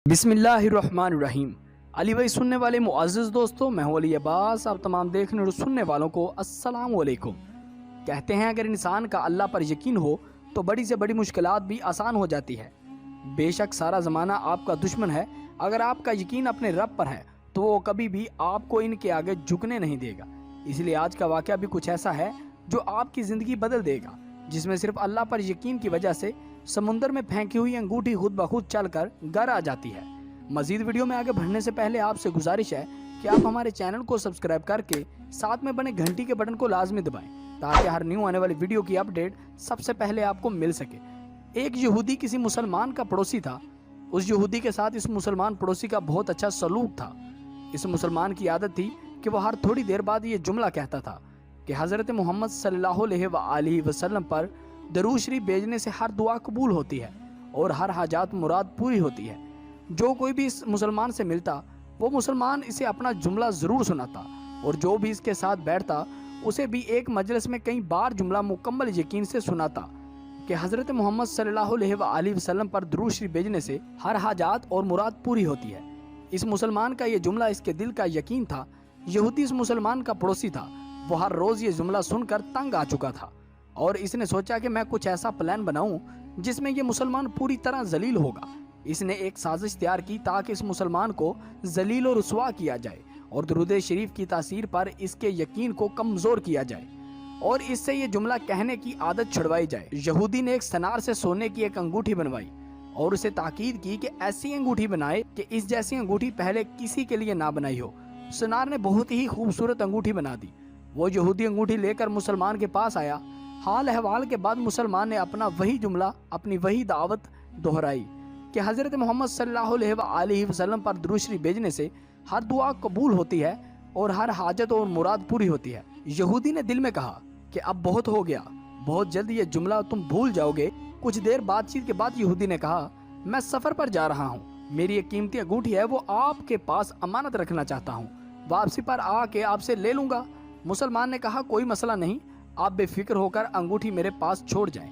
बिस्मिल्लाहिर्रहमानिर्रहीम। अली भाई सुनने वाले मुअज़्ज़िज़ दोस्तों, मैं हूं अली अब्बास। आप तमाम देखने और सुनने वालों को अस्सलाम वालेकुम। कहते हैं अगर इंसान का अल्लाह पर यकीन हो तो बड़ी से बड़ी मुश्किलात भी आसान हो जाती है। बेशक सारा ज़माना आपका दुश्मन है, अगर आपका यकीन अपने रब पर है तो वो कभी भी आपको इनके आगे झुकने नहीं देगा। इसलिए आज का वाक़या भी कुछ ऐसा है जो आपकी ज़िंदगी बदल देगा, जिसमें सिर्फ अल्लाह पर यकीन की वजह से समुंदर में फेंकी हुई अंगूठी खुद ब खुद चलकर घर आ जाती है। मजीद वीडियो में आगे बढ़ने से पहले आपसे गुजारिश है कि आप हमारे चैनल को सब्सक्राइब करके साथ में बने घंटी के बटन को लाजमी दबाएं, ताकि हर न्यू आने वाली वीडियो की अपडेट सबसे पहले आपको मिल सके। एक यहूदी किसी मुसलमान का पड़ोसी था। उस यहूदी के साथ इस मुसलमान पड़ोसी का बहुत अच्छा सलूक था। इस मुसलमान की आदत थी कि वह हर थोड़ी देर बाद ये जुमला कहता था कि हज़रत मोहम्मद सल्लल्लाहु अलैहि वसल्लम पर दरूद शरीफ भेजने से हर दुआ कबूल होती है और हर हाजात मुराद पूरी होती है। जो कोई भी इस मुसलमान से मिलता वो मुसलमान इसे अपना जुमला ज़रूर सुनाता, और जो भी इसके साथ बैठता उसे भी एक मजलिस में कई बार जुमला मुकम्मल यकीन से सुनाता कि हज़रत मोहम्मद सल्लल्लाहु अलैहि वसल्लम पर दरूद शरीफ भेजने से हर हाजात और मुराद पूरी होती है। इस मुसलमान का ये जुमला इसके दिल का यकीन था। यहूदी इस मुसलमान का पड़ोसी था। वो हर रोज़ ये जुमला सुनकर तंग आ चुका था और इसने सोचा कि मैं कुछ ऐसा प्लान बनाऊं जिसमें ये मुसलमान पूरी तरह जलील होगा। इसने एक साजिश तैयार की ताकि इस मुसलमान को जलील और रुसवा किया जाए और दुरूद शरीफ की तासीर पर इसके यकीन को कमज़ोर किया जाए और इससे ये जुमला कहने की आदत छुड़वाई जाए। यहूदी ने एक सनार से सोने की एक अंगूठी बनवाई और उसे ताकीद की कि ऐसी अंगूठी बनाए कि इस जैसी अंगूठी पहले किसी के लिए ना बनाई हो। सनार ने बहुत ही खूबसूरत अंगूठी बना दी। वो यहूदी अंगूठी लेकर मुसलमान के पास आया। हाल अहवाल के बाद मुसलमान ने अपना वही जुमला, अपनी वही दावत दोहराई कि हज़रत मोहम्मद सल्लल्लाहु अलैहि वसल्लम पर दरूद शरीफ भेजने से हर दुआ कबूल होती है और हर हाजत और मुराद पूरी होती है। यहूदी ने दिल में कहा कि अब बहुत हो गया, बहुत जल्द ये जुमला तुम भूल जाओगे। कुछ देर बातचीत के बाद यहूदी ने कहा, मैं सफ़र पर जा रहा हूँ, मेरी एक कीमती अंगूठी है, वो आपके पास अमानत रखना चाहता हूँ, वापसी पर आके आपसे ले लूँगा। मुसलमान ने कहा, कोई मसला नहीं, आप बेफिक्र होकर अंगूठी मेरे पास छोड़ जाएं।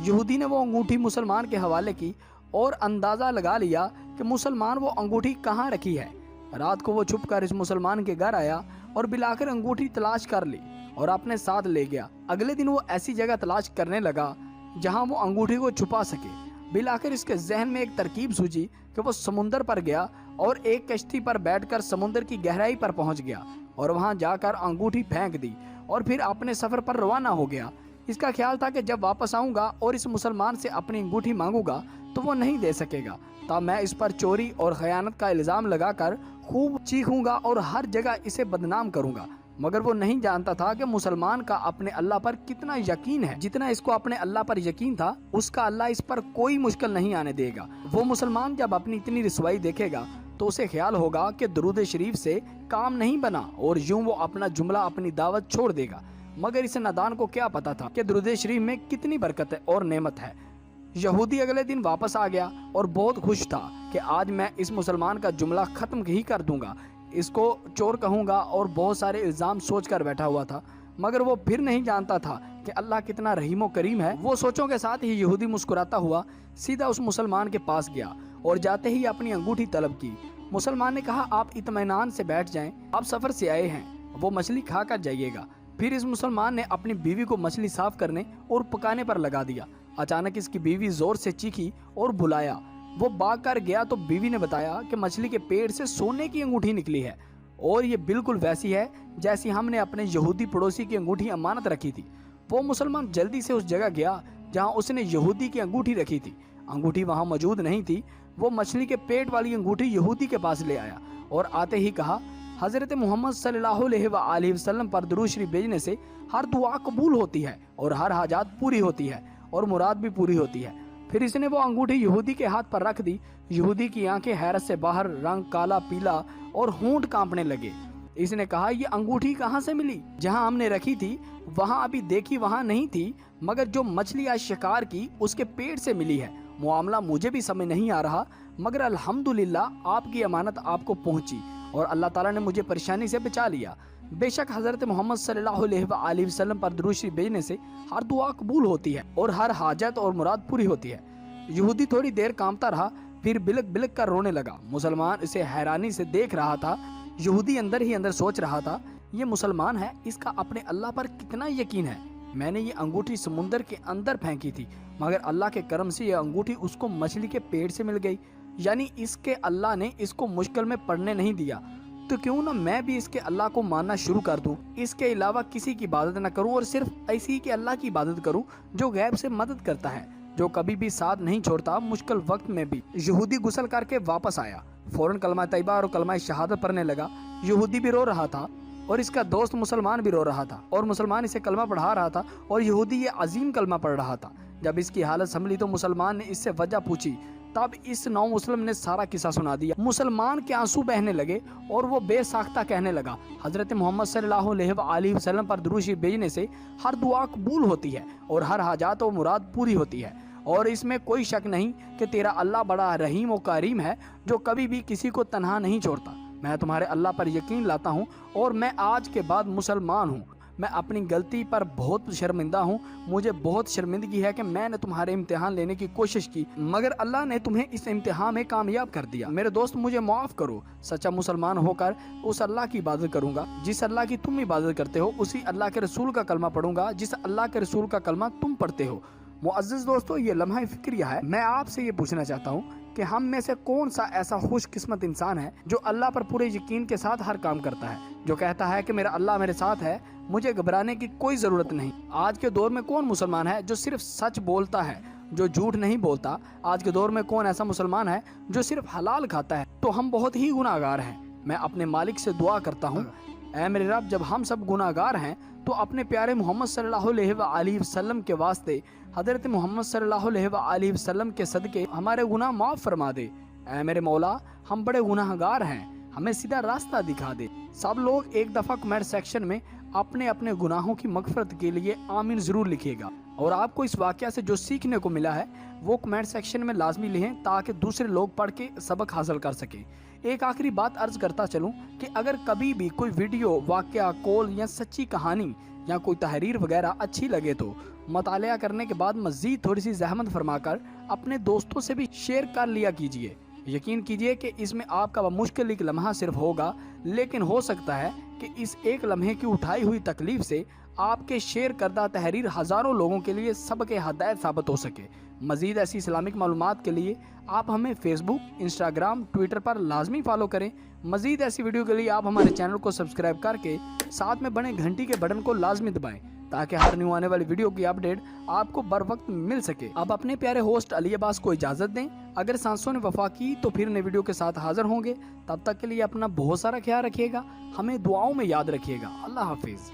यहूदी ने वो अंगूठी मुसलमान के हवाले की और अंदाज़ा लगा लिया कि मुसलमान वो अंगूठी कहाँ रखी है। रात को वो छुपकर इस मुसलमान के घर आया और बिलाकर अंगूठी तलाश कर ली और अपने साथ ले गया। अगले दिन वो ऐसी जगह तलाश करने लगा जहाँ वो अंगूठी को छुपा सके। बिलाकर इसके जहन में एक तरकीब सूझी कि वो समुंदर पर गया और एक कश्ती पर बैठकर समुंदर की गहराई पर पहुँच गया और वहाँ जाकर अंगूठी फेंक दी और फिर अपने सफ़र पर रवाना हो गया। इसका ख्याल था कि जब वापस आऊँगा और इस मुसलमान से अपनी अंगूठी मांगूंगा तो वो नहीं दे सकेगा, तब मैं इस पर चोरी और खयानत का इल्ज़ाम लगाकर खूब चीखूंगा और हर जगह इसे बदनाम करूंगा। मगर वो नहीं जानता था कि मुसलमान का अपने अल्लाह पर कितना यकीन है। जितना इसको अपने अल्लाह पर यकीन था, उसका अल्लाह इस पर कोई मुश्किल नहीं आने देगा। वो मुसलमान जब अपनी इतनी रिसवाई देखेगा तो उसे ख्याल होगा कि दरूद शरीफ से काम नहीं बना और यूं वो अपना जुमला, अपनी दावत छोड़ देगा। मगर इस नादान को क्या पता था कि दरूद शरीफ में कितनी बरकत है और नेमत है। यहूदी अगले दिन वापस आ गया और बहुत खुश था कि आज मैं इस मुसलमान का जुमला ख़त्म ही कर दूंगा, इसको चोर कहूँगा, और बहुत सारे इल्ज़ाम सोच कर बैठा हुआ था। मगर वो फिर नहीं जानता था कि अल्लाह कितना रहीम और करीम है। वो सोचों के साथ ही यहूदी मुस्कुराता हुआ सीधा उस मुसलमान के पास गया और जाते ही अपनी अंगूठी तलब की। मुसलमान ने कहा, आप इत्मीनान से बैठ जाएं, आप सफ़र से आए हैं, वो मछली खा कर जाइएगा। फिर इस मुसलमान ने अपनी बीवी को मछली साफ करने और पकाने पर लगा दिया। अचानक इसकी बीवी ज़ोर से चीखी और बुलाया। वो भाग कर गया तो बीवी ने बताया कि मछली के पेट से सोने की अंगूठी निकली है और ये बिल्कुल वैसी है जैसी हमने अपने यहूदी पड़ोसी की अंगूठी अमानत रखी थी। वो मुसलमान जल्दी से उस जगह गया जहाँ उसने यहूदी की अंगूठी रखी थी। अंगूठी वहाँ मौजूद नहीं थी। वो मछली के पेट वाली अंगूठी यहूदी के पास ले आया और आते ही कहा, हज़रत मोहम्मद सल्लल्लाहु अलैहि वसल्लम पर दरूद शरीफ भेजने से हर दुआ कबूल होती है और हर हाजात पूरी होती है और मुराद भी पूरी होती है। फिर इसने वो अंगूठी यहूदी के हाथ पर रख दी। यहूदी की आंखें हैरत से बाहर, रंग काला पीला और होंठ कांपने लगे। इसने कहा, ये अंगूठी कहाँ से मिली? जहाँ हमने रखी थी वहाँ अभी देखी वहाँ नहीं थी, मगर जो मछली आज शिकार की उसके पेट से मिली है। मामला मुझे भी समझ नहीं आ रहा, मगर अल्हम्दुलिल्लाह आपकी अमानत आपको पहुँची और अल्लाह ताला ने मुझे परेशानी से बचा लिया। बेशक हज़रत मोहम्मद सल्लल्लाहु अलैहि वसल्लम पर दरूद शरीफ भेजने से हर दुआ कबूल होती है और हर हाजत और मुराद पूरी होती है। यहूदी थोड़ी देर कांपता रहा, پھر بلک بلک کر رونے لگا۔ مسلمان اسے حیرانی سے دیکھ رہا تھا۔ یہودی اندر ہی اندر سوچ رہا تھا، یہ مسلمان ہے، اس کا اپنے اللہ پر کتنا یقین ہے۔ میں نے یہ انگوٹھی سمندر کے اندر پھینکی تھی، مگر اللہ کے کرم سے یہ انگوٹھی اس کو مچھلی کے پیٹ سے مل گئی، یعنی اس کے اللہ نے اس کو مشکل میں پڑنے نہیں دیا۔ تو کیوں نہ میں بھی اس کے اللہ کو ماننا شروع کر دوں، اس کے علاوہ کسی کی عبادت نہ کروں اور صرف ایسی کے اللہ کی عبادت کروں جو غیب سے مدد کرتا ہے، جو کبھی بھی ساتھ نہیں چھوڑتا مشکل وقت میں بھی۔ یہودی غسل کر کے واپس آیا، فوراً کلمہ طیبہ اور کلمہ شہادت پڑھنے لگا۔ یہودی بھی رو رہا تھا اور اس کا دوست مسلمان بھی رو رہا تھا، اور مسلمان اسے کلمہ پڑھا رہا تھا اور یہودی یہ عظیم کلمہ پڑھ رہا تھا۔ جب اس کی حالت سنبھلی تو مسلمان نے اس سے وجہ پوچھی، تب اس نو مسلم نے سارا قصہ سنا دیا۔ مسلمان کے آنسو بہنے لگے اور وہ بے ساختہ کہنے لگا، حضرت محمد صلی اللہ علیہ وآلہ وسلم پر درود شریف بھیجنے سے ہر دعا قبول ہوتی ہے اور ہر حاجات و مراد پوری ہوتی ہے، اور اس میں کوئی شک نہیں کہ تیرا اللہ بڑا رحیم و کریم ہے جو کبھی بھی کسی کو تنہا نہیں چھوڑتا۔ میں تمہارے اللہ پر یقین لاتا ہوں اور میں آج کے بعد مسلمان ہوں۔ میں اپنی غلطی پر بہت شرمندہ ہوں، مجھے بہت شرمندگی ہے کہ میں نے تمہارے امتحان لینے کی کوشش کی، مگر اللہ نے تمہیں اس امتحان میں کامیاب کر دیا۔ میرے دوست مجھے معاف کرو، سچا مسلمان ہو کر اس اللہ کی عبادت کروں گا جس اللہ کی تم عبادت کرتے ہو، اسی اللہ کے رسول کا کلمہ پڑھوں گا جس اللہ کے رسول کا کلمہ تم پڑھتے ہو۔ معزز دوستو، یہ لمحہ فکریہ ہے۔ میں آپ سے یہ پوچھنا چاہتا ہوں کہ ہم میں سے کون سا ایسا خوش قسمت انسان ہے جو اللہ پر پورے یقین کے ساتھ ہر کام کرتا ہے، جو کہتا ہے کہ میرا اللہ میرے ساتھ ہے، مجھے گھبرانے کی کوئی ضرورت نہیں۔ آج کے دور میں کون مسلمان ہے جو صرف سچ بولتا ہے، جو جھوٹ نہیں بولتا؟ آج کے دور میں کون ایسا مسلمان ہے جو صرف حلال کھاتا ہے؟ تو ہم بہت ہی گناہگار ہیں۔ میں اپنے مالک سے دعا کرتا ہوں، اے میرے رب، جب ہم سب گناہگار ہیں تو اپنے پیارے محمد صلی اللہ علیہ وآلہ وسلم کے واسطے، حضرت محمد صلی اللہ علیہ وآلہ وسلم کے صدقے ہمارے گناہ معاف فرما دے۔ اے میرے مولا، ہم بڑے گناہگار ہیں، ہمیں سیدھا راستہ دکھا دے۔ سب لوگ ایک دفعہ کمنٹ سیکشن میں اپنے اپنے گناہوں کی مغفرت کے لیے آمین ضرور لکھیے گا، اور آپ کو اس واقعہ سے جو سیکھنے کو ملا ہے وہ کمنٹ سیکشن میں لازمی لکھیں تاکہ دوسرے لوگ پڑھ کے سبق حاصل کر سکیں۔ ایک آخری بات عرض کرتا چلوں کہ اگر کبھی بھی کوئی ویڈیو، واقعہ، کول یا سچی کہانی یا کوئی تحریر وغیرہ اچھی لگے تو مطالعہ کرنے کے بعد مزید تھوڑی سی زحمت فرما کر اپنے دوستوں سے بھی شیئر کر لیا کیجیے۔ یقین کیجیے کہ اس میں آپ کا مشکل ایک لمحہ صرف ہوگا، لیکن ہو سکتا ہے کہ اس ایک لمحے کی اٹھائی ہوئی تکلیف سے آپ کے شیئر کردہ تحریر ہزاروں لوگوں کے لیے سبق ہدایت ثابت ہو سکے۔ مزید ایسی اسلامک معلومات کے لیے آپ ہمیں فیس بک، انسٹاگرام، ٹویٹر پر لازمی فالو کریں۔ مزید ایسی ویڈیو کے لیے آپ ہمارے چینل کو سبسکرائب کر کے ساتھ میں بنے گھنٹی کے بٹن کو لازمی دبائیں تاکہ ہر نیو آنے والی ویڈیو کی اپڈیٹ آپ کو بر وقت مل سکے۔ اب اپنے پیارے ہوسٹ علی عباس کو اجازت دیں، اگر سانسوں نے وفا کی تو پھر نئے ویڈیو کے ساتھ حاضر ہوں گے۔ تب تک کے لیے اپنا بہت سارا خیال رکھیے گا، ہمیں دعاؤں میں یاد رکھیے گا۔ اللہ حافظ۔